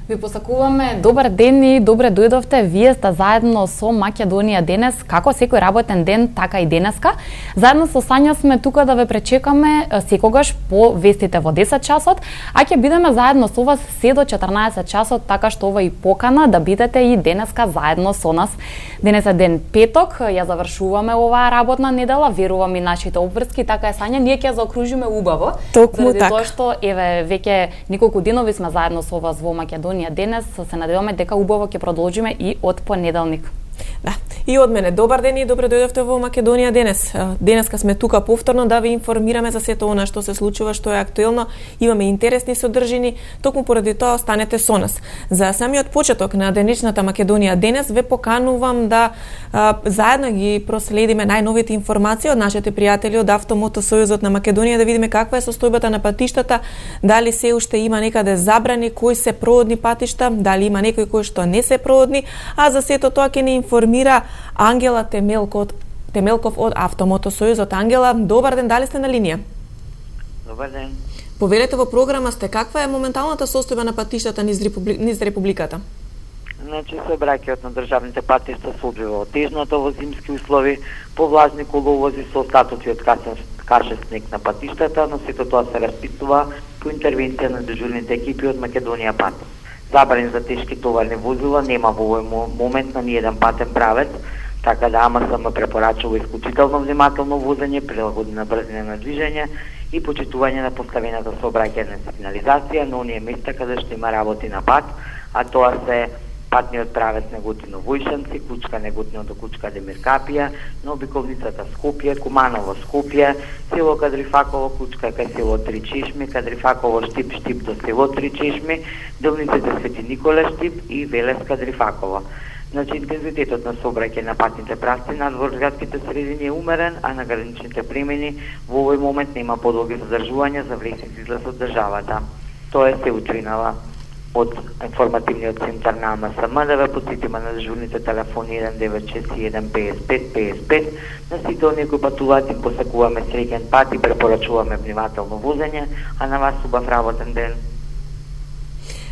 Ви посакуваме добар ден и добре дојдовте. Вие сте заедно со Македонија денес, како секој работен ден, така и денеска. Заедно со Сања сме тука да ве пречекаме секогаш по вестите во 10 часот, а ќе бидеме заедно со вас се до 14 часот, така што ова и покана да бидете и денеска заедно со нас. Денес е ден петок, ја завршуваме оваа работна недела, верувам и нашите обврски, така е Сања, ние ќе заокружиме убаво. Токму така. Тоа што еве веќе неколку денови сме заедно со вас во Македонија денес, се надеваме дека убаво ќе продолжиме и од понеделник. Да. И од мене добар ден и добре дојдовте во Македонија денес. Денеска сме тука повторно да ви информираме за сето она што се случува, што е актуелно. Имаме интересни содржини, токму поради тоа останете со нас. За самиот почеток на денешната Македонија денес ве поканувам да заедно ги проследиме најновите информации од нашите пријатели од Автомотосојузот на Македонија, да видиме каква е состојбата на патиштата, дали се уште има некаде забрани, кои се проводни патишта, дали има некои кои што не се проводни, а за сето тоа ќе ни информира Ангела Темелков од Автомотосојузот. Ангела, добар ден, дали сте на линија? Добар ден. Повелете во програма сте, каква е моменталната состојба на патиштата низ републиката? Значи, сообраќајот на државните патишта се одвива отежнато во зимски услови, повлажни коловози со остатоци од кашен снег на патиштата, но сето тоа се расписува по интервенција на дежурните екипи од Македонија Пат. Забрани за тешки товарни возила нема во овој момент на ниеден патен правец, така да АМСМ препорачува исклучително внимателно возење, прилагодена брзина на движење и почитување на поставената сообраќајна сигнализација на оние места каде што има работи на пат, а тоа се патниот правец Неготино Војшанци, Кучка Неготино до Кучка Демиркапија, на обиколницата Скопје, Куманово Скопје, село Кадрифаково, Кучка кај село Три Чешми, Кадрифаково Штип до село Три Чешми, делниците Свети Николе Штип и Велес Кадрифаково. Значи, интензитетот на сообраќај на патните правци надвор градските средини е умерен, а на граничните премини во овој момент нема подолги задржувања за влез излез од државата. Тоа е се учинала од информативниот центар на АМСМ, да ве потсетиме на дежурните телефони 1961 55 55. На сите оние кои патуваат им посакуваме среќен пат и препорачуваме внимателно возење, а на вас убав работен ден.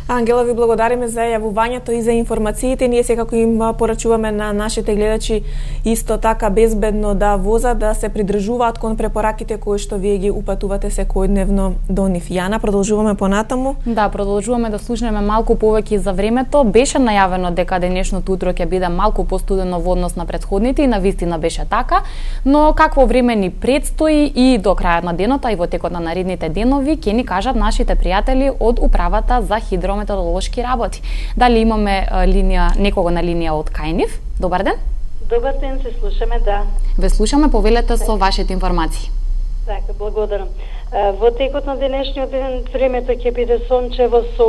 Ангела, ви благодариме за јавувањето и за информациите. Ние секако им порачуваме на нашите гледачи исто така безбедно да возат, да се придржуваат кон препораките кои што вие ги упатувате секојдневно до нив. Јана, продолжуваме понатаму? Да, продолжуваме да слушнеме малку повеќе за времето. Беше најавено дека денешното утро ќе биде малку постудено во однос на претходните и навистина беше така, но какво време ни предстои и до крајот на денот, а и во текот на наредните денови ќе ни кажат нашите пријатели од управата за метеоролошки работи. Дали имаме некого на линија од кај нив? Добар ден. Добар ден, се слушаме, да. Ве слушаме, повелете со вашите информации. Така, благодарам. Во текот на денешниот ден времето ќе биде сончево со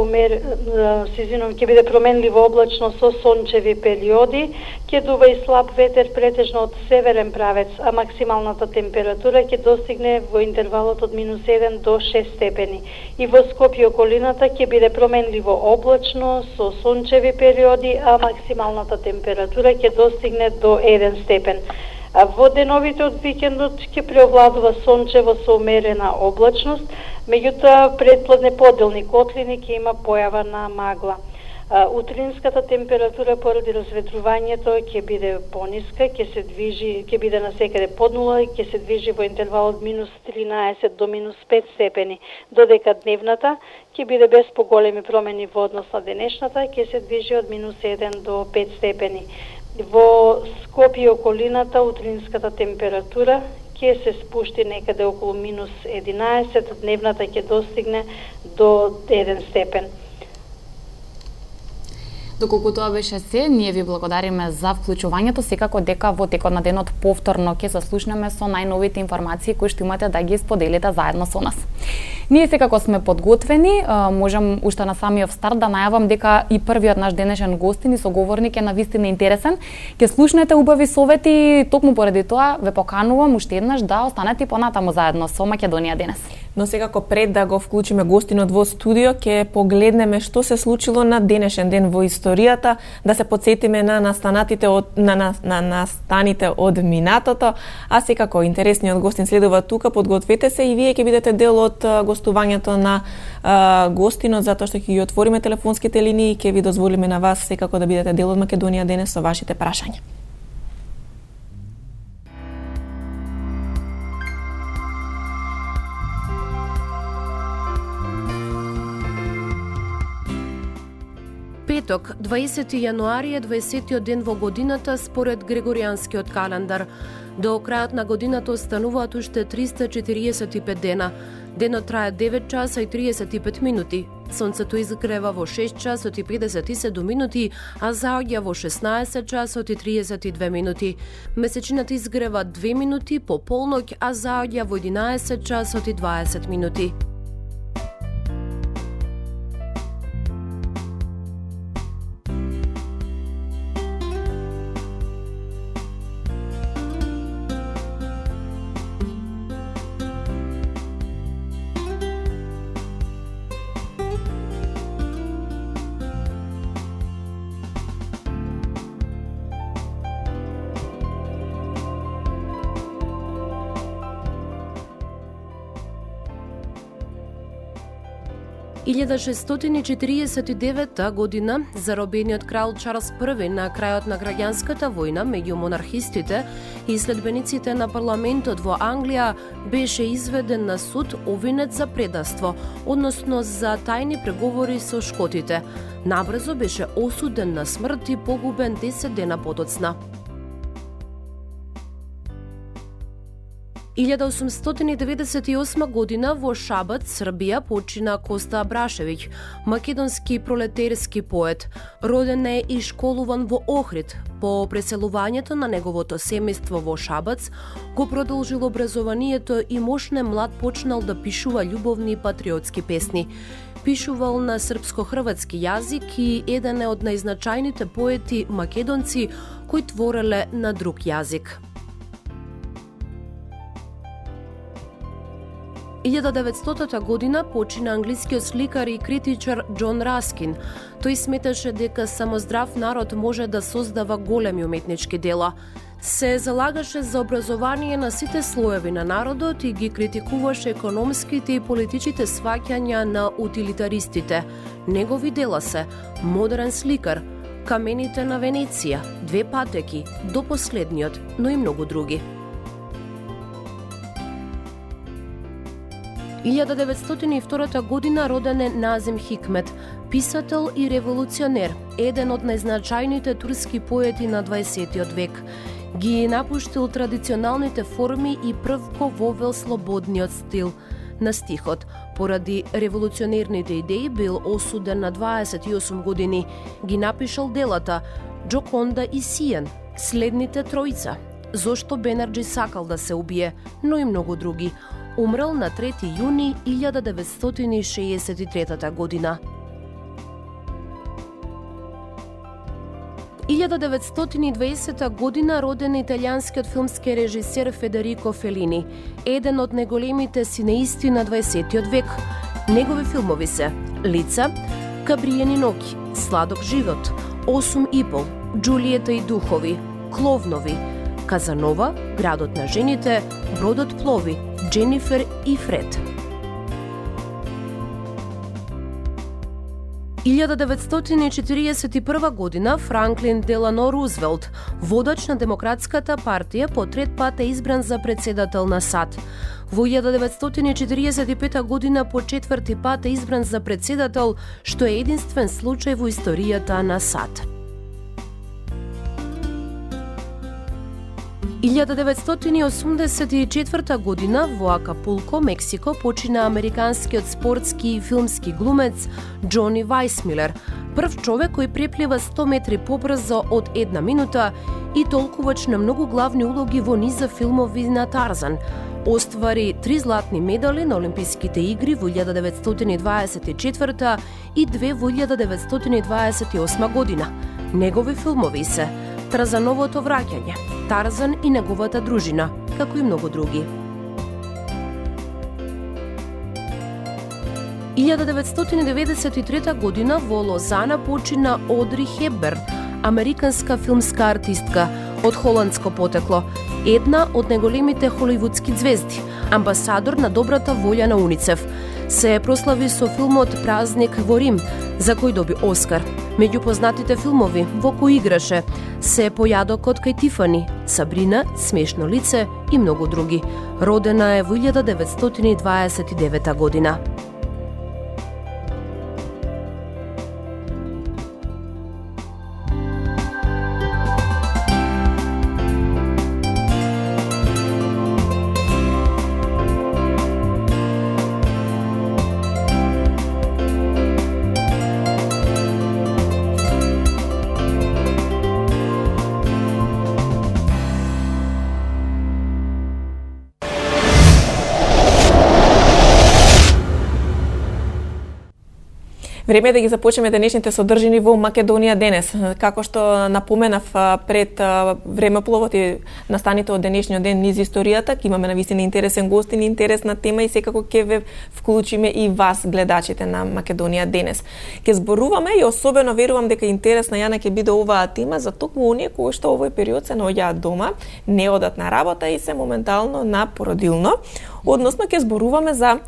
ќе биде променливо облачно со сончеви периоди, ќе дува и слаб ветер претежно од северен правец, а максималната температура ќе достигне во интервалот од -1 до 6 степени. И во Скопје и околината ќе биде променливо облачно со сончеви периоди, а максималната температура ќе достигне до 1 степен. Во деновите од викендот ќе преовладува сончево со умерена облачност, меѓутоа предпладне поделни котлини ќе има појава на магла. Утринската температура поради разветрувањето ќе биде пониска, ќе биде насекаде под нула и ќе се движи во интервал од -13 до -5 степени, додека дневната ќе биде без поголеми промени во однос на денешната, ќе се движи од -1 до 5 степени. Во Скопје и околината утринската температура ќе се спушти некаде околу -11, дневната ќе достигне до 1 степен. Доколку тоа беше се, ние ви благодариме за вклучувањето, секако дека во текот на денот повторно ќе се слушнеме со најновите информации кои што имате да ги споделите заедно со нас. Ние секако сме подготвени, можам уште на самиот старт да најавам дека и првиот наш денешен гостин и соговорник е навистина интересен. Ќе слушнете убави совети, токму поради тоа ве поканувам уште еднаш да останете понатаму заедно со Македонија денес. Но секако пред да го вклучиме гостинот во студио, ќе погледнеме што се случило на денешен ден во историјата, да се потсетиме на настанатите од минатото, а секако интересниот гостин следува тука, подгответе се и вие ќе бидете дел од гостувањето на гостинот, затоа што ќе ги отвориме телефонските линии и ќе ви дозволиме на вас секако да бидете дел од Македонија денес со вашите прашања. Петок, 20 јануари е 20-тиот ден во годината според Григоријанскиот календар. До крајот на годината остануваат уште 345 дена. Денот трае 9 часа и 35 минути. Сонцето изгрева во 6 часот и 57 минути, а заоѓа во 16 часот и 32 минути. Месечината изгрева 2 минути по полноќ, а заоѓа во 11 часот и 20 минути. Илјада 649 година заробениот крал Чарлс I на крајот на граѓанската војна меѓу монархистите и следбениците на парламентот во Англија беше изведен на суд обвинет за предавство, односно за тајни преговори со шкотите. Набрзо беше осуден на смрт и погубен 10 дена подоцна. 1898 година во Шабац, Србија, почина Коста Абрашевиќ, македонски пролетерски поет. Роден е и школуван во Охрид. По преселувањето на неговото семејство во Шабац, го продолжил образованието и мошне млад почнал да пишува љубовни и патриотски песни. Пишувал на српско-хрватски јазик и еден е од најзначајните поети македонци кои твореле на друг јазик. 1900 година почина англискиот сликар и критичар Џон Раскин. Тој сметаше дека само здрав народ може да создава големи уметнички дела. Се залагаше за образование на сите слоеви на народот и ги критикуваше економските и политичките сваќања на утилитаристите. Негови дела се Модерен сликар, Камените на Венеција, Две патеки, До последниот, но и многу други. 1902 година роден е Назим Хикмет, писател и револуционер, еден од најзначајните турски поети на 20 век. Ги напуштил традиционалните форми и прв го вовел слободниот стил на стихот. Поради револуционерните идеи бил осуден на 28 години. Ги напишал делата Џоконда и Сиен, Следните тројца, Зошто Бенерџи сакал да се убие, но и многу други. Умрел на 3 јуни 1963 година. 1920 година роден италијанскиот филмски режисер Федерико Фелини, еден од најголемите синеисти на 20 век. Негови филмови се Лица, Кабриени ноќи, Сладок живот, 8,5, Џулиета и духови, Кловнови, Казанова, Градот на жените, Бродот плови, Дженифер и Фред. 1941 година Франклин Делано Рузвелт, водач на Демократската партија, по трет пат е избран за председател на САД. Во 1945 година по четврти пат е избран за председател, што е единствен случај во историјата на САД. 1984 година во Акапулко, Мексико, почина американскиот спортски и филмски глумец Џони Вајсмилер, прв човек кој преплива 100 метри побрзо од 1 минута и толкувач на многу главни улоги во низа филмови на Тарзан. Оствари 3 златни медали на Олимписките игри во 1924 и 2 во 1928 година. Негови филмови се Тарзановото враќање, Тарзан и неговата дружина, како и многу други. 1993 година во Лозана почина Одри Хепберн, американска филмска артистка од холандско потекло, една од најголемите холивудски ѕвезди, амбасадор на добрата волја на УНИЦЕФ. Се прослави со филмот Празник во Рим, за кој доби Оскар. Меѓу познатите филмови во кои играше се Појадокот кај Тифани, Сабрина, Смешно лице и многу други. Родена е во 1929 година. Време е да ги започнеме денешните содржини во Македонија денес. Како што напоменав пред времепловот и настаните од денешниот ден низ историјата, ќе имаме навистина интересен гостин, интересна тема и секако ќе ве вклучиме и вас, гледачите на Македонија денес. Ќе зборуваме и особено верувам дека интересна Јана ќе биде оваа тема за токму оние кои што овој период се наоѓаат дома, не одат на работа и се моментално на породилно. Односно ќе зборуваме за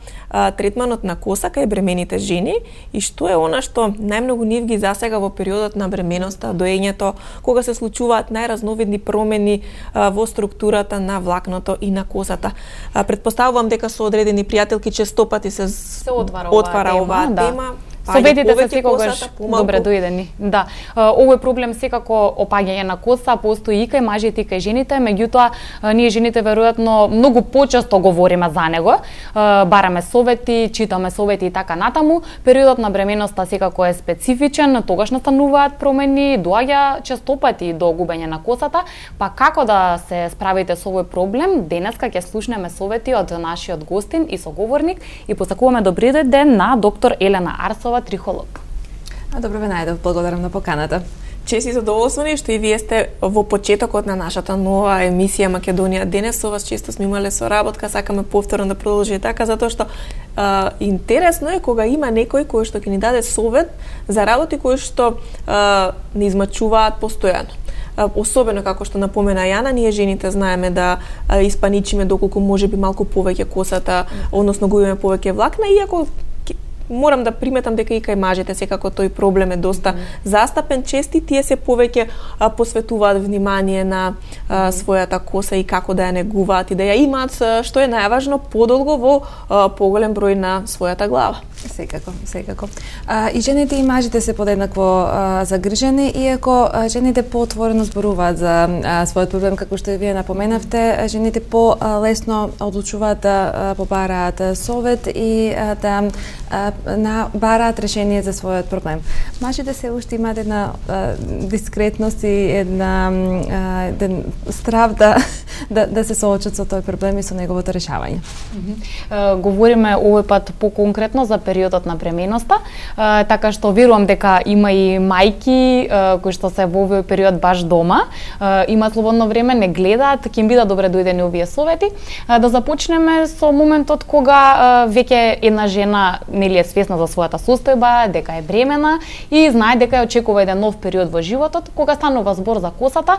третманот на коса кај бремените жени и што е она што најмногу нив ги засега во периодот на бременоста, доењето, кога се случуваат најразновидни промени во структурата на влакното и на косата. Предпоставувам дека со одредени пријателки честопати се отвара оваа тема. Советите се секогаш добре доедени. Да, овој проблем секако опаѓање на коса постои и кај мажите и кај жените, меѓутоа ние жените веројатно многу почесто говориме за него, бараме совети, читаме совети и така натаму. Периодот на бременоста секако е специфичен, тогаш настануваат промени, доаѓа честопати до губење на косата, па како да се справите со овој проблем? Денеска ќе слушнеме совети од нашиот гостин и соговорник и посакуваме добри ден на доктор Елена Арсова, трихолог. Добро ве најдов, благодарам на поканата. Чест и задоволствени што и вие сте во почетокот на нашата нова емисија Македонија денес. Со вас често сме имале соработка, сакаме повторно да продолжи така, затоа што интересно е кога има некој кој што ќе ни даде совет за работи кои што не измачуваат постојано. Особено како што напомена Јана, ние жените знаеме да испаничиме доколку можеби малку повеќе косата, односно губиме повеќе влакна, иако морам да приметам дека и кај мажите секако тој проблем е доста застапен. Чести тие се повеќе посветуваат внимание на својата коса и како да ја негуваат и да ја имаат, што е најважно, подолго во поголем број на својата глава. Секако. И жените и мажите се подеднакво загрижени, иако жените поотворено зборуваат за својот проблем, како што и вие напоменавте, жените по-лесно одлучуваат да побараат совет и да бараат решение за својот проблем. Мажите се уште имаат една дискретност и еден страв да се соочат со тој проблем и со неговото решавање. Говориме овој пат поконкретно за периодот на бременоста, така што верувам дека има и мајки кои што се во овој период баш дома, имаат слободно време, не гледаат, ќе им бидат добре дојдени овие совети. Да започнеме со моментот кога веќе една жена нели е свесна за својата состојба, дека е бремена и знае дека ја очекува еден нов период во животот, кога станува збор за косата,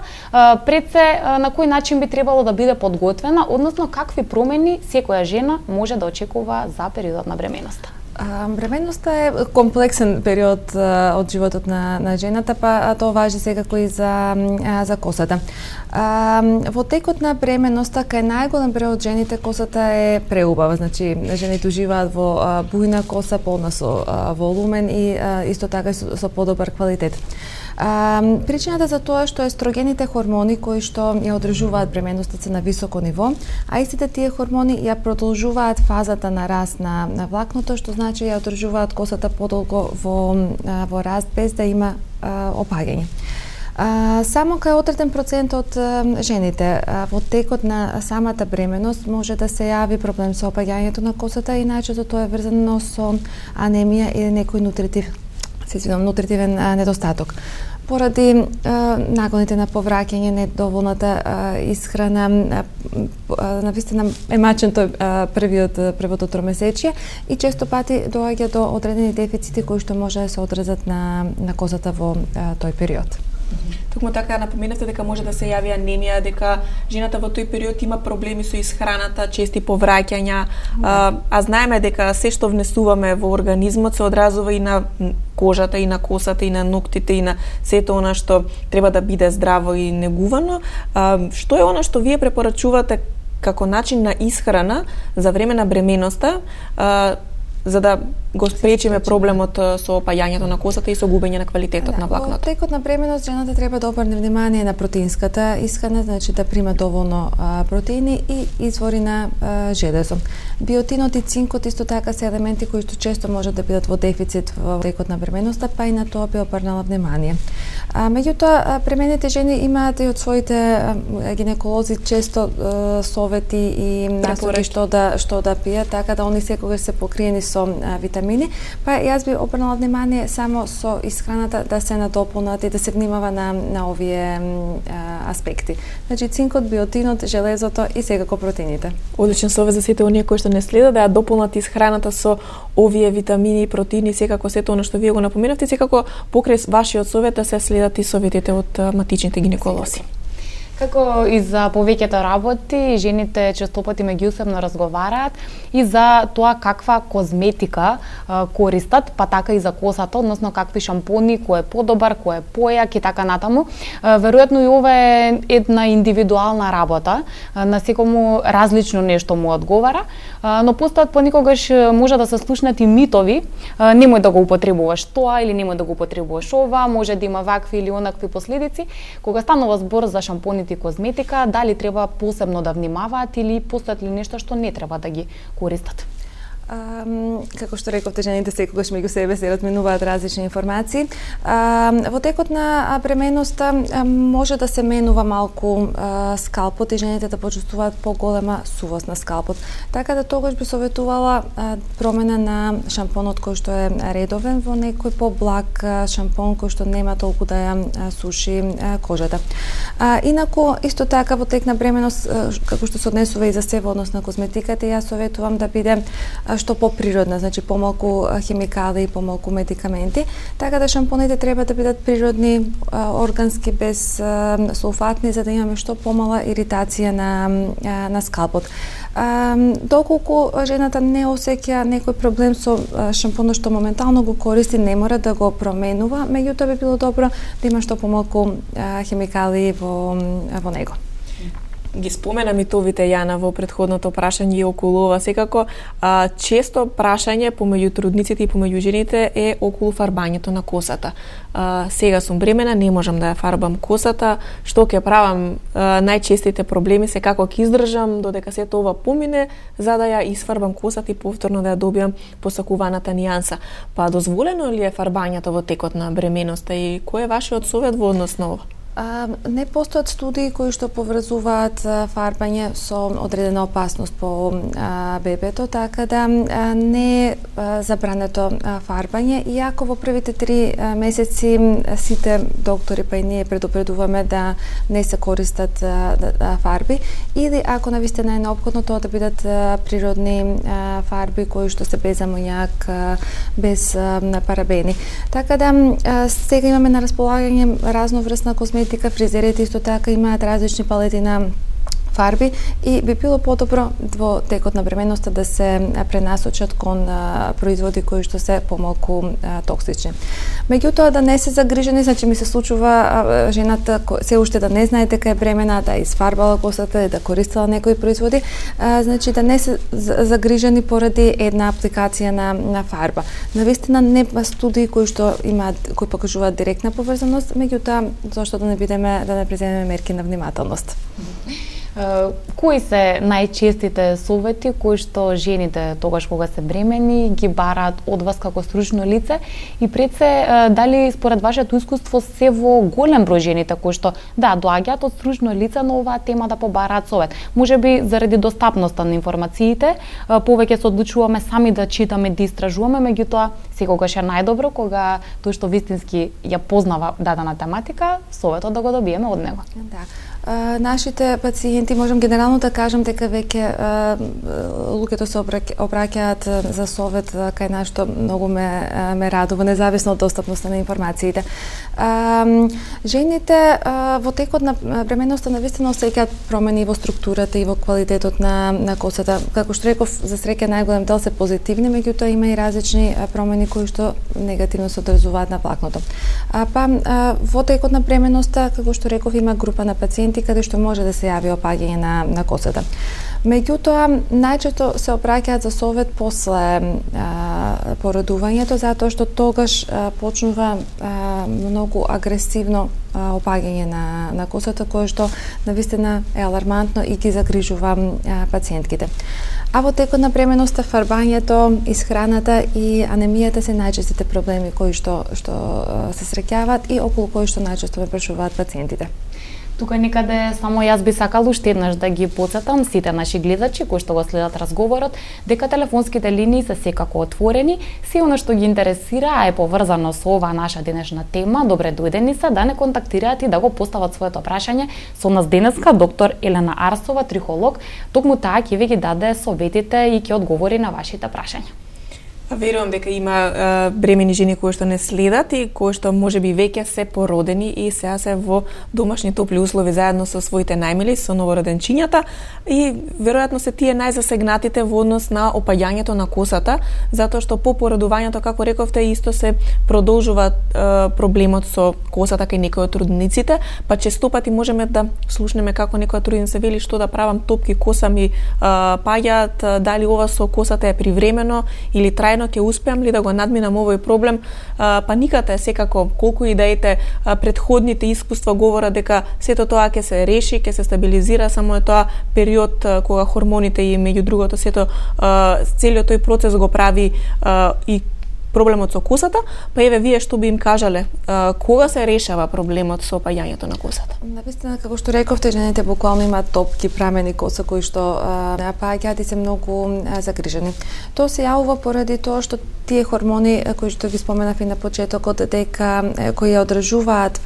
пред се на кој начин би требало да биде подготвена, односно какви промени секоја жена може да очекува за периодот на бременоста. Бременоста е комплексен период од животот на жената, па тоа важи секако и за косата. Во текот на бременоста, кај најголем број од жените, косата е преубава. Значи, жените уживаат во бујна коса, полна со волумен и исто така со подобар квалитет. Причината за тоа што естрогените хормони кои што ја одржуваат бременоста се на високо ниво, а истите тие хормони ја продолжуваат фазата на раст на влакното, што значи ја одржуваат косата подолго во раст без да има опаѓање. Само кај одреден процент од жените во текот на самата бременост може да се јави проблем со опаѓањето на косата и најчесто тоа е врзано со анемија или некој нутритив нутритивен недостаток. Поради наклоните на повраќање, недоволната исхрана, навистина е мачен тој првото тромесечие и често пати доаѓа до одредени дефицити кои што може да се одразат на козата во тој период. Токму така напоменавте дека може да се јави анемија, дека жената во тој период има проблеми со исхраната, чести повраќања, а знаеме дека се што внесуваме во организмот се одразува и на кожата, и на косата, и на ноктите, и на сето она што треба да биде здраво и негувано. Што е она што вие препорачувате како начин на исхрана за време на бременоста, за да го спречиме проблемот со опајањето на косата и со губење на квалитетот на влакното? Во текот на бременост жената треба да обрне внимание на протеинската исхрана, значи да прима доволно протеини и извори на железо. Биотинот и цинкот исто така се елементи кои што често може да бидат во дефицит во текот на бременоста, па и на тоа би обрнала внимание. Меѓутоа, бремените жени имаат и од своите гинеколози често совети и насоки што да пијат, така да они секогаш се покриени со витамини, па јас би обрнала внимание само со исхраната да се надополнат и да се внимава на овие аспекти. Значи цинкот, биотинот, железото и секако протеините. Одличен совет за сите оние кои што не следат да ја дополнат исхраната со овие витамини и протеини, секако сето она што вие го напоменавте, секако покрај вашиот совет да се следат и советите од матичните гинеколози. Како и за повеќето работи, жените честопати меѓусебно разговараат и за тоа каква козметика користат, па така и за косата, односно какви шампони, кој е подобар, кој е појак и така натаму. Веројатно и ова е една индивидуална работа, на секому различно нешто му одговара, но постојат поникогаш може да се слушнат и митови, немој да го употребуваш тоа или немој да го употребуваш ова, може да има вакви или онакви последици. Кога станува збор за шампоните и козметика, дали треба посебно да внимаваат или постојат ли нешто што не треба да ги користат? Како што рековте, жените секогаш меѓу себе се разменуваат различни информации. Во текот на бременоста може да се менува малку скалпот и жените да почувствуваат поголема сувост на скалпот. Така да тогаш би советувала промена на шампонот кој што е редовен во некој поблаг шампон кој што нема толку да ја суши кожата. Инаку исто така во тек на бременост како што се однесува и за се во однос на козметиката, јас советувам да биде што поприродна, значи помалку хемикали и помалку медикаменти, така да шампоните треба да бидат природни, органски, без сулфатни, за да имаме што помала иритација на скалпот. Доколку жената не осеќа некој проблем со шампонот што моментално го користи, не мора да го променува, меѓутоа би било добро да има што помалку хемикали во него. Ги спомена митовите, Јана, во претходното прашање и околу ова. Секако, често прашање помеѓу трудниците и помеѓу жените е околу фарбањето на косата. Сега сум бремена, не можам да ја фарбам косата, што ќе правам? Најчестите проблеми се како ќе издржам додека сето ова помине, за да ја исфарбам косата и повторно да ја добијам посакуваната нијанса. Па дозволено ли е фарбањето во текот на бременоста и кој е вашиот совет во однос на ова? Не постојат студии кои што поврзуваат фарбање со одредена опасност по бебето, така да не е забрането фарбање, иако во првите 3 месеци сите доктори па и ние предупредуваме да не се користат фарби, или ако навистина е неопходно тоа да бидат природни фарби кои што се без амоњак, без парабени. Така да сега имаме на располагање разноврсна козметика, фризерите исто така имаат различни палети на фарби и би било подобро во текот на бременоста да се пренасочат кон производи кои што се помалку токсични. Меѓутоа да не се загрижени, значи ми се случува жената се уште да не знае дека е бремена, да изфарбала косата и да користела некои производи, значи да не се загрижени поради една апликација на фарба. Навистина нема студии кои што кои покажуваат директна поврзаност, меѓутоа зошто да не преземеме мерки на внимателност. Кои се најчестите совети кои што жените тогаш кога се бремени ги бараат од вас како стручно лице и пред се дали според вашето искуство се во голем број жените кои што доаѓаат од стручно лице на оваа тема да побараат совет? Можеби заради достапноста на информациите повеќе се одлучуваме сами да читаме, да истражуваме, меѓутоа секогаш е најдобро кога тој што вистински ја познава дадена тематика, советот да го добиеме од него. Да. Нашите пациенти, можам генерално да кажам дека веќе луѓето се обраќаат за совет кај нас, што многу ме радува, независно од достапноста на информациите. Жените во текот на бременноста навистина осеќаат промени во структурата и во квалитетот на косата. Како што реков, за среќа најголем дел се позитивни, меѓутоа има и различни промени кои што негативно се одразуваат на влакното. Во текот на бременноста, како што реков, има група на пациенти каде што може да се јави опаѓање на косата. Меѓутоа, најчесто се обраќаат за совет после породувањето, затоа што тогаш почнува многу агресивно опаѓање на косата, кое што навистина е алармантно и ги загрижува пациентките. А во текот на бременноста, фарбањето, исхраната и анемијата се најчестите проблеми кои што се среќаваат и околу кои што најчесто ме прашуваат пациентите. Тука некаде само јас би сакал уште еднаш да ги потсетам сите наши гледачи кои што го следат разговорот, дека телефонските линии се секако отворени. Се она што ги интересира, а е поврзано со оваа наша денешна тема, добре дојдени се да не контактираат и да го постават своето прашање со нас денеска доктор Елена Арсова, трихолог. Токму таа ќе ви ги даде советите и ќе одговори на вашите прашања. Верувам дека има бремени жени кои што не следат и кои што можеби веќе се породени и сега се во домашни топли услови заедно со своите најмили, со новороденчињата, и веројатно се тие најзасегнатите во однос на опаѓањето на косата, затоа што по породувањето, како рековте, исто се продолжува проблемот со косата кај некои од трудниците, па честопати можеме да слушнеме како некоја трудница вели што да правам, топки коса ми паѓаат, дали ова со косата е привремено или трајно, ќе успеам ли да го надминам овој проблем. Паниката е секако, колку и да ете претходните искуства говорат дека сето тоа ќе се реши, ќе се стабилизира, само е тоа период кога хормоните и меѓу другото сето целиот тој процес го прави и проблемот со косата, па еве вие што би им кажале, кога се решава проблемот со опаѓањето на косата? Навистина, како што рековте, жените буквално имаат топки, прамени коса кои што паѓаат и се многу загрижени. Тоа се јавува поради тоа што тие хормони кои што ги споменав и на почетокот, дека кои ја одржуваат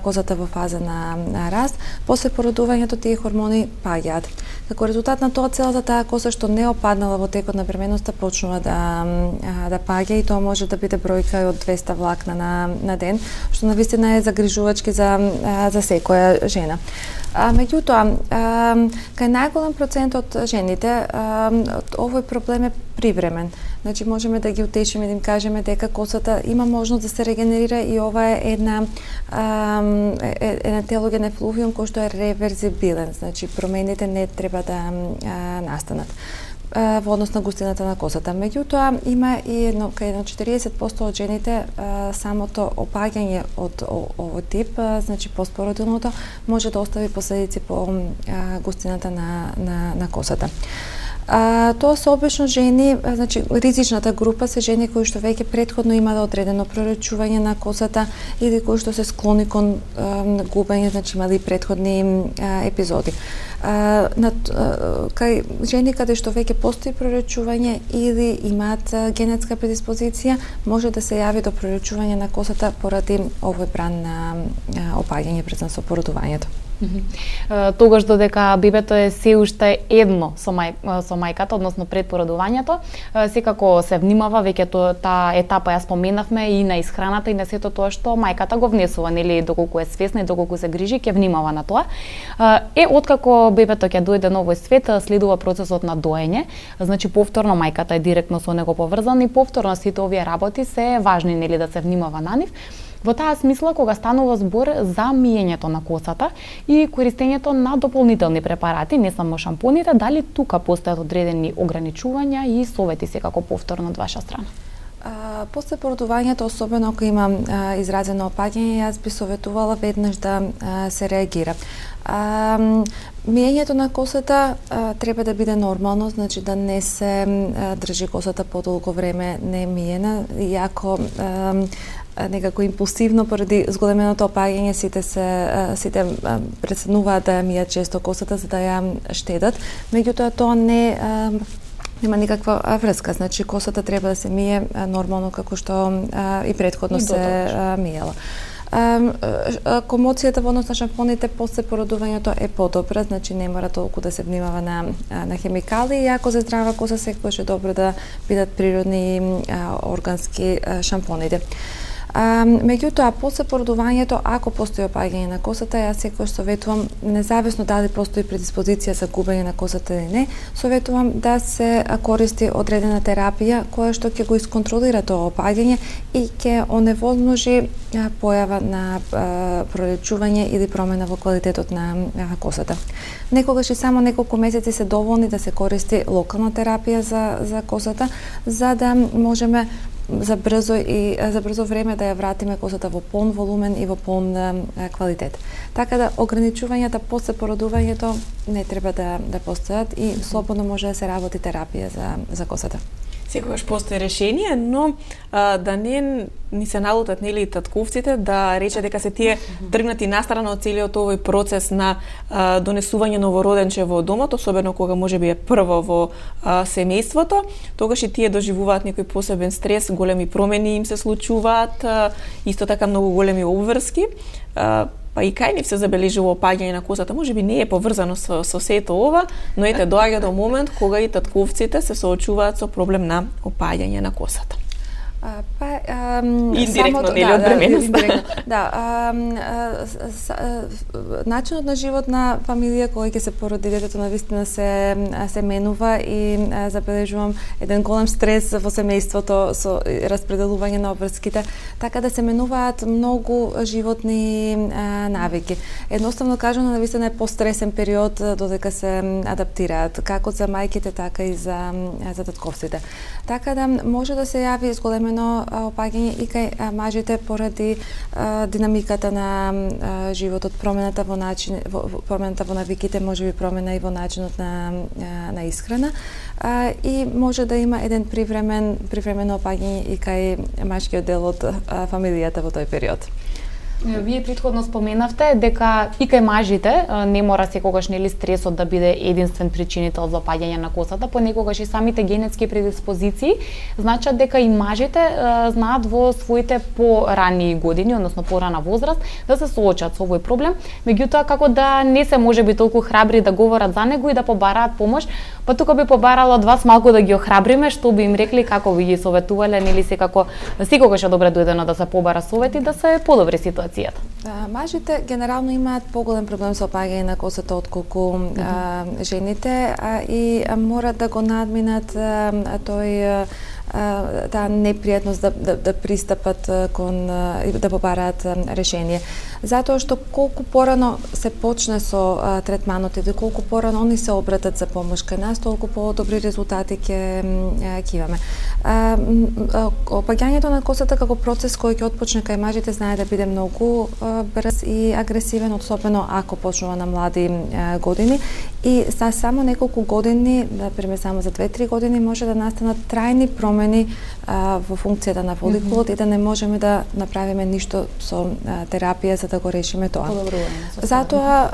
косата во фаза на раст, после породувањето тие хормони паѓаат. Како резултат на тоа, целата таа коса што не опаднала во текот на бременноста почнува да паѓа, и тоа може да биде бројка од 200 влакна на ден, што навистина е загрижувачки за секоја жена. Меѓутоа, кај најголем процент од жените, овој проблем е привремен. Значи, можеме да ги утешиме, да им кажеме дека косата има можност да се регенерира и ова е една телоген ефлувиум кој што е реверзибилен. Значи, промените не треба да настанат во однос на густината на косата. Меѓутоа, има и кај 40% од жените самото опаѓање од овој тип, значи постпородилното, може да остави последици по густината на косата. Тоа се обично жени, значи ризичната група се жени кои што веќе претходно имале одредено прорачување на косата или кои што се склони кон губење, значи имали претходни епизоди. Кај жени каде што веќе постои прорачување или имаат генетска предиспозиција, може да се јави до прорачување на косата поради овој бран на опаѓање пред со породувањето. Тогаш додека бебето е се уште едно со мајката, односно пред породувањето, секако се внимава, веќе таа етапа ја споменавме и на исхраната и на сето тоа што мајката го внесува, нели, доколку е свесна и доколку се грижи, ќе внимава на тоа. Откако бебето ќе дојде на овој свет, следува процесот на доење, значи повторно мајката е директно со него поврзана и повторно сите овие работи се важни, нели, да се внимава на нив. Во таа смисла, кога станува збор за миењето на косата и користењето на дополнителни препарати, не само шампоните, дали тука постојат одредени ограничувања и совети секако повторно од ваша страна? После породувањето, особено ако има изразено опаѓање, јас би советувала веднаш да се реагира. Миењето на косата треба да биде нормално, значи да не се држи косата подолго време не миена, иако некако импулсивно поради зголеменото опаѓање сите преценуваат да ја мијат често косата за да ја штедат, меѓутоа тоа нема никаква врска, значи косата треба да се мие нормално како што и претходно се миела. Комоцијата во однос на шампоните после породувањето е подобра, значи не мора толку да се внимава на хемикали, иако за здрава коса секогаш е добро да бидат природни органски шампоните. Меѓутоа, после породувањето, ако постои опаѓање на косата, јас секогаш советувам, независно дали постои предиспозиција за губење на косата или не, советувам да се користи одредена терапија која што ќе го исконтролира тоа опаѓање и ќе оневозможи појава на пролечување или промена во квалитетот на косата. Некогаш и само неколку месеци се доволни да се користи локална терапија за косата, за да можеме за брзо време да ја вратиме косата во полн волумен и во полн квалитет. Така да ограничувањата после породувањето не треба да постојат и слободно може да се работи терапија за косата. Секогаш постои решение, но да не ни се налутат нели татковците да рече дека се тие тргнати настрана од целиот овој процес на донесување новороденче во домот, особено кога можеби е прво во семејството, тогаш и тие доживуваат некој посебен стрес, големи промени им се случуваат, исто така многу големи обврски. Па и кај нив се забележува опаѓање на косата, можеби не е поврзано со сето ова, но ете доаѓа до момент кога и татковците се соочуваат со проблем на опаѓање на косата. Индиректно, нели од бременоста? Начинот на живот на фамилија кој ќе се породи детето навистина се менува и забележувам еден голем стрес во семејството со распределување на обврските, така да се менуваат многу животни навики. Едноставно кажано, навистина е постресен период додека се адаптираат, како за мајките, така и за татковците. Така да може да се јави зголемено опаѓање и кај мажите поради динамиката на животот, промената во навиките, можеби промена и во начинот на исхрана, и може да има еден привремено опаѓање и кај мажкиот дел од фамилијата во тој период. Вие претходно споменавте дека и кај мажите не мора секогаш нели стресот да биде единствен причинител за опаѓање на косата, понекогаш и самите генетски предиспозиции значат дека и мажите знаат во своите порани години, односно порана возраст, да се соочат со овој проблем, меѓутоа како да не се можеби толку храбри да говорат за него и да побараат помош, па тука би побарала од вас малку да ги охрабриме, што би им рекли, како би ги советувале, нели секогаш е добре дојдено да се побара совет и да се подобри ситуацијата. Мажите генерално имаат поголем проблем со опаѓање на косата отколку жените и морат да го надминат таа непријатност да пристапат кон да побараат решение. Затоа што колку порано се почне со третманот и колку порано они се обратат за помош кај нас, толку подобри резултати ќе имаме. Опаѓањето на косата како процес кој ќе отпочне кај мажите знае да биде многу брз и агресивен, особено ако почнува на млади години, и само неколку години, например само за 2-3 години може да настанат трајни промени во функцијата на фоликулот и да не можеме да направиме ништо со терапија за да го решиме тоа. Затоа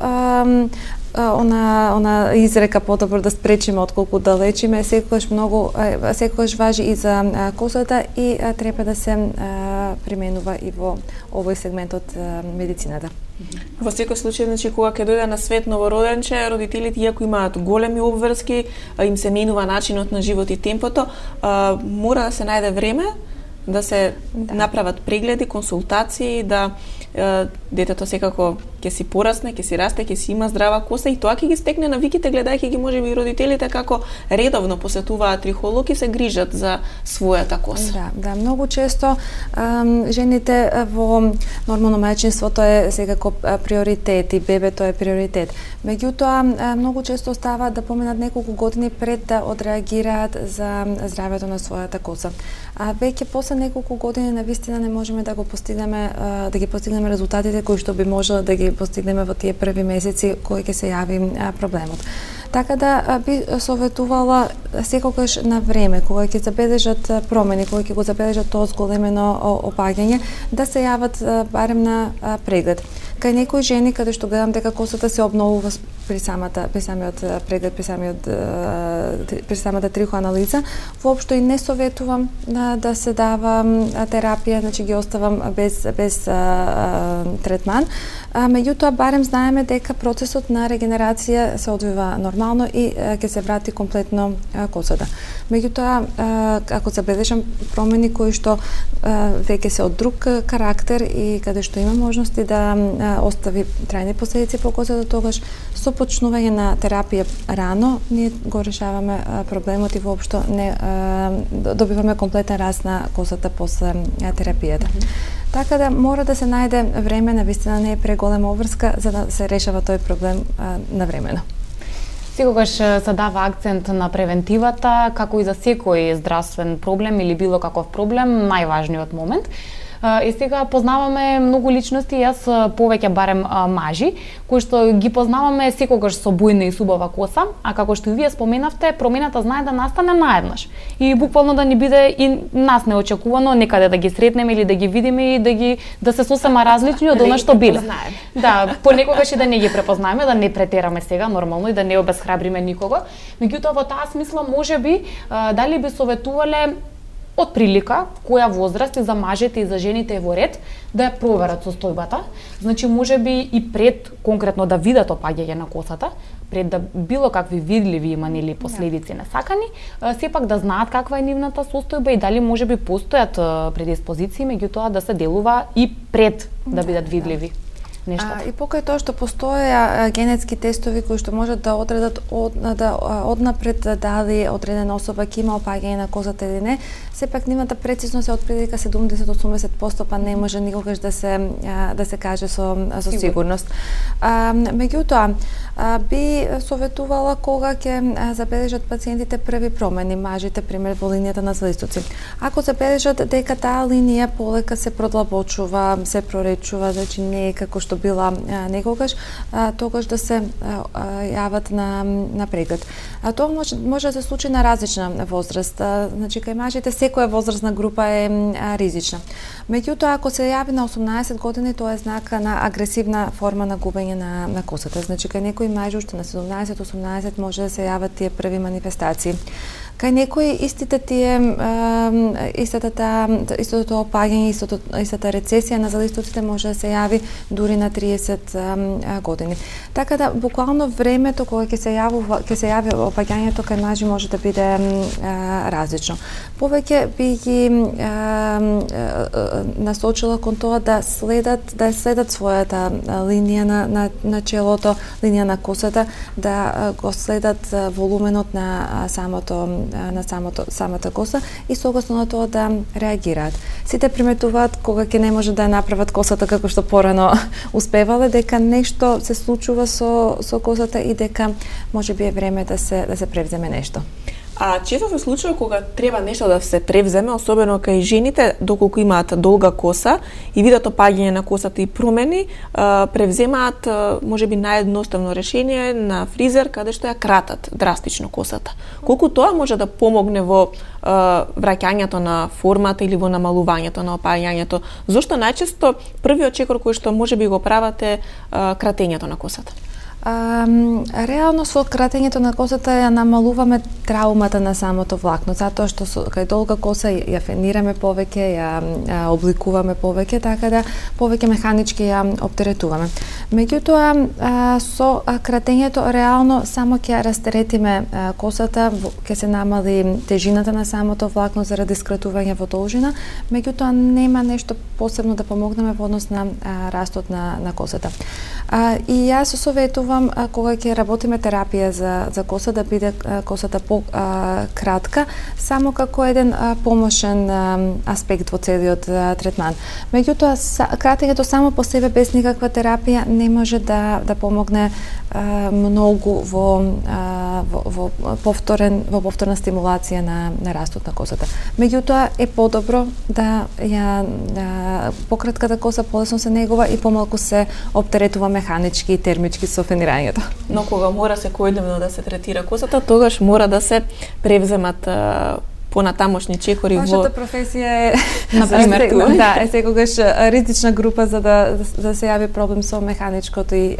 она изрека подобро да спречиме отколку да лечиме секогаш важи и за косата и треба да се применува и во овој сегмент од медицината. Во секој случај, значи, кога ќе дојде на свет новороденче, родителите, иако имаат големи обврски, им се менува начинот на живот и темпото, мора да се најде време да се направат прегледи, консултации, да детето секако ќе си порасне, ќе си расте, ќе си има здрава коса и тоа ќе ги стекне навиките гледајќи ги можеби и родителите како редовно посетуваат трихолог и се грижат за својата коса. Да, многу често жените во нормално мајчинството е секако приоритет и бебето е приоритет. Меѓутоа, многу често оставаат да поминат неколку години пред да одреагираат за здравјето на својата коса. А веќе после неколку години навистина не можеме да го постигнеме, да ги постигнеме резултатите кои што би можело да ги постигнеме во тие први месеци кои ќе се јави проблемот. Така да би советувала секогаш на време, кога ќе забележат промени, кога ќе го забележат тоа зголемено опаѓање, да се јават барем на преглед. Кај некои жени каде што гледам дека косата се обновува при самиот преглед, при самата трихоанализа, воопшто и не советувам да се дава терапија, значи ги оставам без третман. Меѓутоа барем знаеме дека процесот на регенерација се одвива нормално и ќе се врати комплетно косата. Меѓутоа, ако забележам промени кои што веќе се од друг карактер и каде што има можности да остави трајни последици по косата, тогаш со почнување на терапија рано ние го решаваме проблемот и воопшто не добиваме комплетен раст на косата после терапијата. Така да мора да се најде време, навистина не е преголема обврска за да се решава тој проблем навремено. Секогаш се дава акцент на превентивата, како и за секој здравствен проблем или било каков проблем, најважниот момент. И сега познаваме многу личности, јас повеќе барем мажи, кои што ги познаваме секогаш со бујна и субава коса, а како што и вие споменавте, промената знае да настане наеднаш. И буквално да ни биде и нас неочекувано некаде да ги сретнеме или да ги видиме и да се сосема различни од она што биле. Да, понекогаш и да не ги препознаеме, да не претераме сега нормално и да не обесхрабриме никого. Меѓутоа во таа смисла можеби дали би советувале од прилика која возраст и за мажите и за жените е во ред да ја проверат состојбата. Значи можеби и пред конкретно да видат опаѓање на косата, пред да било какви видливи имани или последици несакани, сепак да знаат каква е нивната состојба и дали можеби постојат предиспозиции, меѓутоа да се делува и пред да бидат видливи. И покај тоа што постоја генетски тестови кои што можат да одредат однапред дали одредена особа ќе има опаѓање на косата или не, сепак нивната прецизност е отприлика 70-80%, па не може никогаш да се каже со сигурност. Меѓутоа, би советувала кога ќе забележат пациентите први промени, мажите пример во линијата на злистоци. Ако забележат дека таа линија полека се продлабочува, се проречува, значи не е како што била некогаш, тогаш да се јават на преглед. Тоа може да се случи на различна возраст. Значи кај мажите секоја возрастна група е ризична. Меѓутоа ако се јави на 18 години, тоа е знак на агресивна форма на губење на косата. Значи кај некои мажи уште на 17-18 може да се јават тие први манифестации. Кај некои истите тие истото опаѓање, истата рецесија на залистоците може да се јави дури на 30 години. Така да буквално времето кога ќе се јави опаѓањето кај мажи може да биде различно. Повеќе би ги насочила кон тоа да следат својата линија на челото, линија на косата, да го следат волуменот на самата коса и согласно на тоа да реагираат. Сите приметуваат кога ќе не може да ја направат косата како што порано успевале, дека нешто се случува со косата и дека можеби е време да се превземе нешто. А често се случува кога треба нешто да се превземе, особено кај жените, доколку имаат долга коса и видат опаѓање на косата и промени, превземаат можеби наједноставно решение на фризер каде што ја кратат драстично косата. Колку тоа може да помогне во враќањето на формата или во намалувањето на опаѓањето? Зошто најчесто првиот чекор кој што можеби го прават е кратењето на косата? Реално со кратењето на косата ја намалуваме траумата на самото влакно, затоа што кај долга коса ја фенираме повеќе, ја обликуваме повеќе, така да повеќе механички ја оптеретуваме. Меѓутоа, со кратењето реално само ќе ја растеретиме косата, ќе се намали тежината на самото влакно заради скратување во должина, меѓутоа нема нешто посебно да помогнеме во однос на растот на косата. И јас советувам кога ќе работиме терапија за коса да биде косата кратка, само како еден помошен аспект во целиот третман. Меѓутоа, кратењето само по себе без никаква терапија не може да помогне многу во повторна стимулација на растот на косата. Меѓутоа е подобро да пократката коса полесно се негува и помалку се оптеретува механички и термички со фенирањето. Но кога мора секојдневно да се третира косата, тогаш мора да се превземат понатамошни чекори во... Вашата професија е, например, е секогаш ризична група за да се јави проблем со механичкото и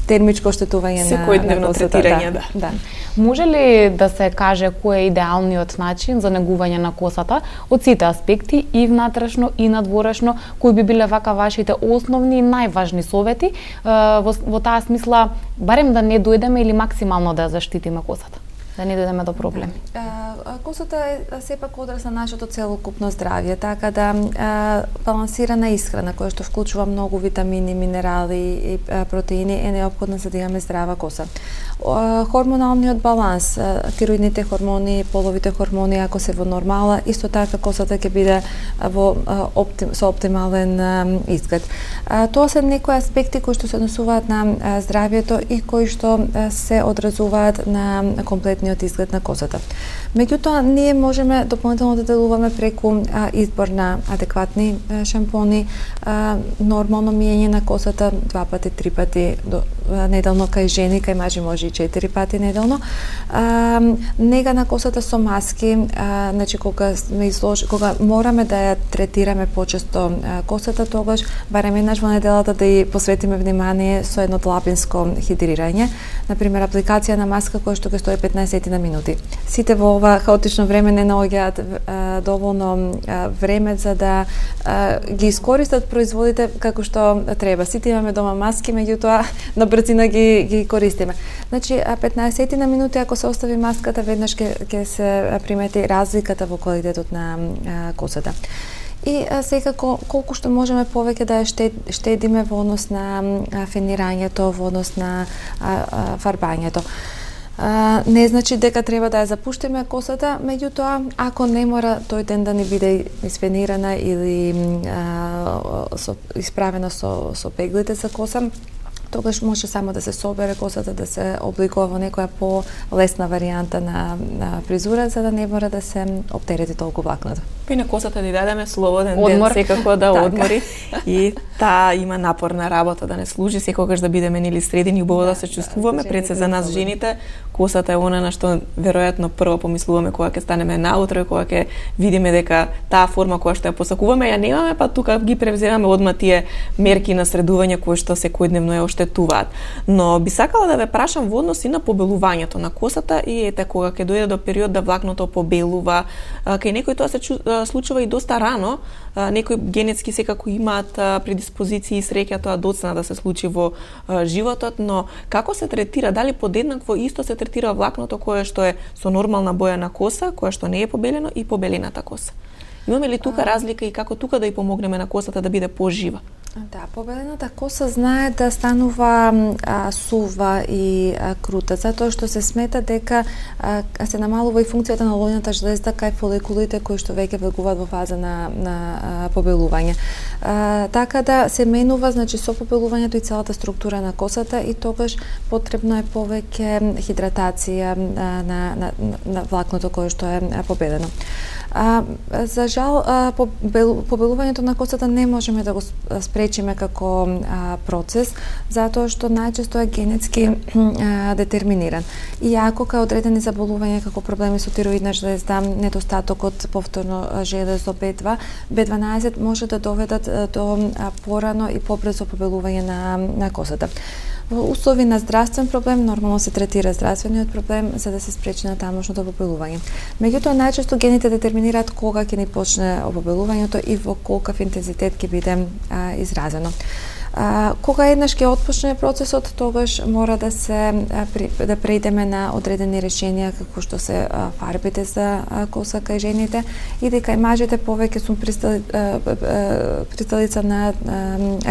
термичко оштетување на секојдневно третирање, да. Може ли да се каже кој е идеалниот начин за негување на косата од сите аспекти, и внатрешно и надворешно, кои би биле вака вашите основни и најважни совети во таа смисла, барем да не дојдеме или максимално да ја заштитиме косата? Да не дојдеме до проблеми. Косата е сепак одраз на нашето целокупно здравје, така да балансирана исхрана која што вклучува многу витамини, минерали и протеини е неопходна за да имаме здрава коса. Хормоналниот баланс, тироидните хормони, половите хормони ако се во нормала, исто така косата ќе биде со оптимален изглед. Тоа се некои аспекти кои што се однесуваат на здравјето и кои што се одразуваат на комплетниот изглед на косата. Меѓутоа, ние можеме дополнително да делуваме преку избор на адекватни шампони, нормално миење на косата 2 пати, 3 пати неделно кај жени, кај мажи може и 4 пати неделно. Нега на косата со маски, значи кога мораме да ја третираме почесто косата, тогаш барем еднаш во неделата да ја посветиме внимание со едно длабинско хидрирање, например апликација на маска која што ќе стои 15 на минути. Сите во ова хаотично време не наоѓаат доволно време за да ги искористат производите како што треба. Сите имаме дома маски, меѓутоа на брзина ги користиме. Значи 15 на минути ако се остави маската, веднаш ќе се примети разликата во квалитетот на косата. И секако колку што можеме повеќе да ја штедиме во однос на фенирањето, во однос на фарбањето. Не значи дека треба да ја запуштиме косата, меѓутоа, ако не мора тој ден да ни биде изфенирана или исправена со пеглите за коса, тогаш може само да се собере косата, да се обликува во некоја по-лесна варијанта на фризура, за да не мора да се оптерети толку влакното. И на косата да дадеме слободен ден, секако да одмори. И таа има напорна работа, да не служи секогаш да бидеме нели средини, убаво да се чувствуваме. Пред се за нас жените, косата е она на што веројатно прво помислуваме кога ќе станеме наутро, кога ќе видиме дека таа форма која што ја посакуваме ја немаме, па тука ги превземаме одма тие мерки на средување кои што секојдневно ја оштетуваат. Но би сакала да ве прашам во однос и на побелувањето на косата и ете кога ќе дојде до период да влакното побелува, кај некои тоа се случува и доста рано, некои генетски секако имаат предиспозиции и среќа тоа доцна да се случи во животот, но како се третира, дали подеднакво исто се третира влакното кое што е со нормална боја на коса, кое што не е побелено и побелената коса? Имаме ли тука разлика и како тука да ја помогнеме на косата да биде пожива? Да, побелената коса знае да станува сува и крута, затоа што се смета дека се намалува и функцијата на лојната жлезда кај фоликулите кои што веќе влегуваат во фаза на побелување. Така да се менува, значи со побелувањето и целата структура на косата и тогаш потребно е повеќе хидратација на влакното кое што е побелено. За жал, побелувањето на косата не можеме да го спречиме како процес, затоа што најчесто е генетски детерминиран. И ако кај одредени заболувања како проблеми со тироидна жлезда, недостатокот повторно железо B2, B12 може да доведат до порано и побрзо побелување на косата. Во услови на здравствен проблем нормално се третира здравствениот проблем за да се спречи натамошното обобелување. Меѓутоа најчесто гените детерминираат кога ќе ни почне обобелувањето и во колкав интензитет ќе биде изразено. Кога еднаш ќе отпочне процесот, тогаш мора да преидеме на одредени решенија како што се фарбите за коса кај жените и дека и мажите повеќе сум присталица на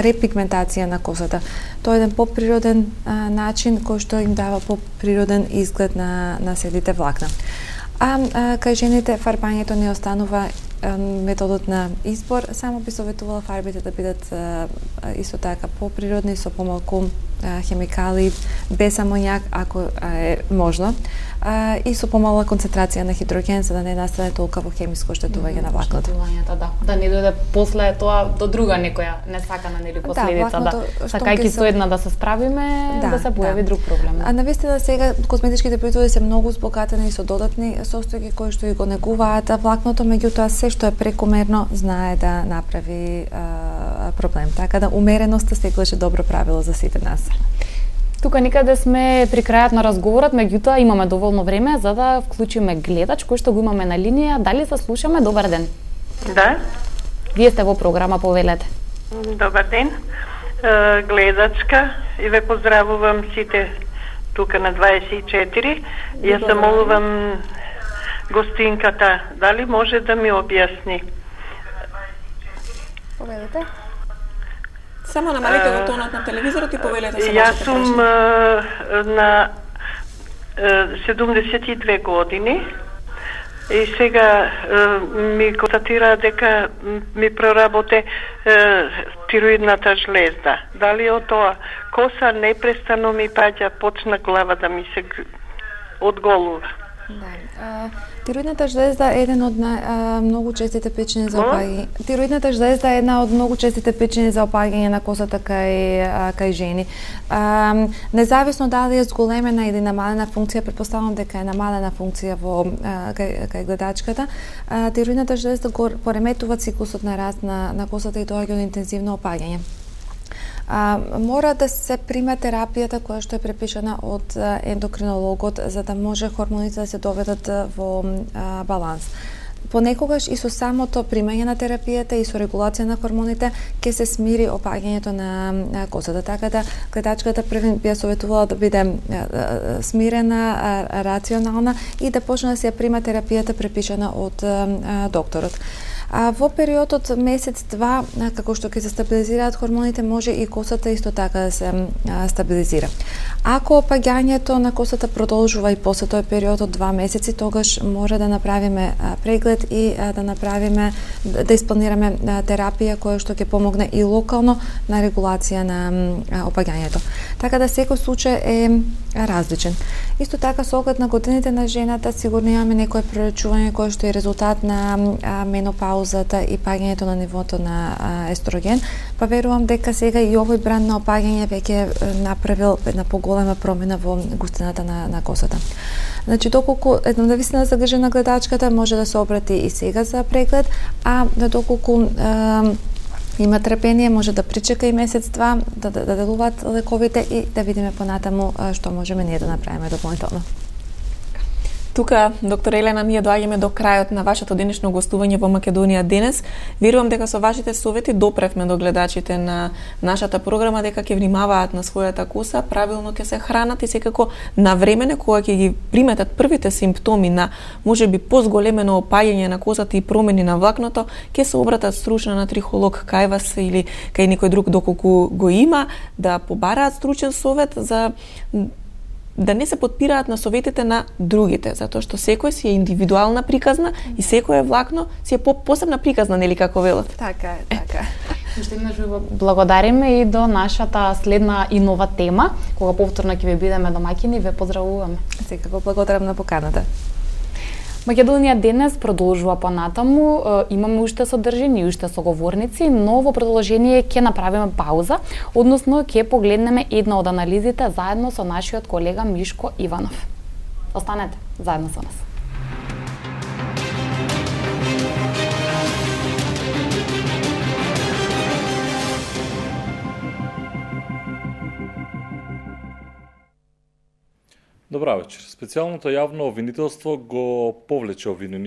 репигментација на косата. Тоа е еден поприроден начин кој што им дава поприроден изглед на седите влакна. Кај жените фарбањето не останува методот на избор, само би советувала фарбите да бидат исто така поприродни, со помалку хемикали, без амоњак ако е можно, и со помала концентрација на хидроген за да не настане толку хемиско оштетување на влакното. Да не дојде после тоа до друга некоја несакана нели последица, сакајќи со една да се справиме, да се појави друг проблем. Навистина сега козметичките производи се многу збогатени со додатни состојки кои што и го негуваат влакното, меѓутоа се што е прекомерно знае да направи проблем. Така да умереноста секогаш е добро правило за сите нас. Тука никаде сме при крајот на разговорот, меѓутоа имаме доволно време за да вклучиме гледач кој што го имаме на линија. Дали се слушаме? Добар ден. Да. Вие сте во програма, повелете. Добар ден. Гледачка и ве поздравувам сите тука на 24. Ја се молувам гостинката, дали може да ми објасни? Повелете. Само намалите го тонот на телевизорот и повелете се. Јас сум на 72 години и сега ми констатира дека ми проработе тироидната жлезда. Дали од тоа коса непрестано ми паѓа, почна глава да ми се одголува. Да. Тироидната жлезда е еден од многу честите причини за опаѓање. Тироидната жлезда е една од многу честите причини за опаѓање на косата кај жени. Независно дали е зголемена или намалена функција, претпоставувам дека е намалена функција кај гледачката, тироидната жлезда го пореметува циклусот на раст на косата и доаѓа до интензивно опаѓање. Мора да се приме терапијата која што е препишана од ендокринологот за да може хормоните да се доведат во баланс. Понекогаш и со самото примање на терапијата и со регулација на хормоните ќе се смири опаѓањето на косата, така да гледачката први би ја советувала да биде смирена, рационална и да почне да се прима терапијата препишана од докторот. Во периодот месец-два, како што ќе се стабилизираат хормоните, може и косата исто така да се стабилизира. Ако опаѓањето на косата продолжува и после тој период од 2 месеци, тогаш мора да направиме преглед и да испланираме терапија која што ќе помогне и локално на регулација на опаѓањето. Така да секој случај е различен. Исто така со оглед на годините на жената сигурно имаме некое прерачување кое што е резултат на менопаузата и паѓањето на нивото на естроген, па верувам дека сега и овој бранд на опаѓање веќе направил една поголема промена во густината на косата. Значи, доколку една навистина загрижена гледачката може да се обрати и сега за преглед, а доколку има трпение, може да причека и месец-два да делуваат лековите и да видиме понатаму што можеме ние да направиме дополнително. Тука, доктор Елена, ние доаѓаме до крајот на вашето денешно гостување во Македонија денес. Верувам дека со вашите совети допревме до гледачите на нашата програма дека ќе внимаваат на својата коса, правилно ќе се хранат и секако навремене кога ќе ги приметат првите симптоми на можеби позголемено опаѓање на косата и промени на влакното, ќе се обратат стручно на трихолог кај вас или кај некој друг доколку го има, да побараат стручен совет за да не се подпираат на советите на другите, затоа што секој си е индивидуална приказна и секој влакно си е посебна приказна, нели како велат. Така е, така е. Уште еднаш ви благодариме и до нашата следна и нова тема, кога повторно ќе ви бидеме домаќини, ве поздравуваме. Секако благодарам на поканата. Македонија денес продолжува понатаму, имаме уште содржини и уште соговорници, но во продолжение ќе направиме пауза, односно ќе погледнеме една од анализите заедно со нашиот колега Мишко Иванов. Останете заедно со нас. Добра вечер. Специјалното јавно обвинителство го повлече обвинението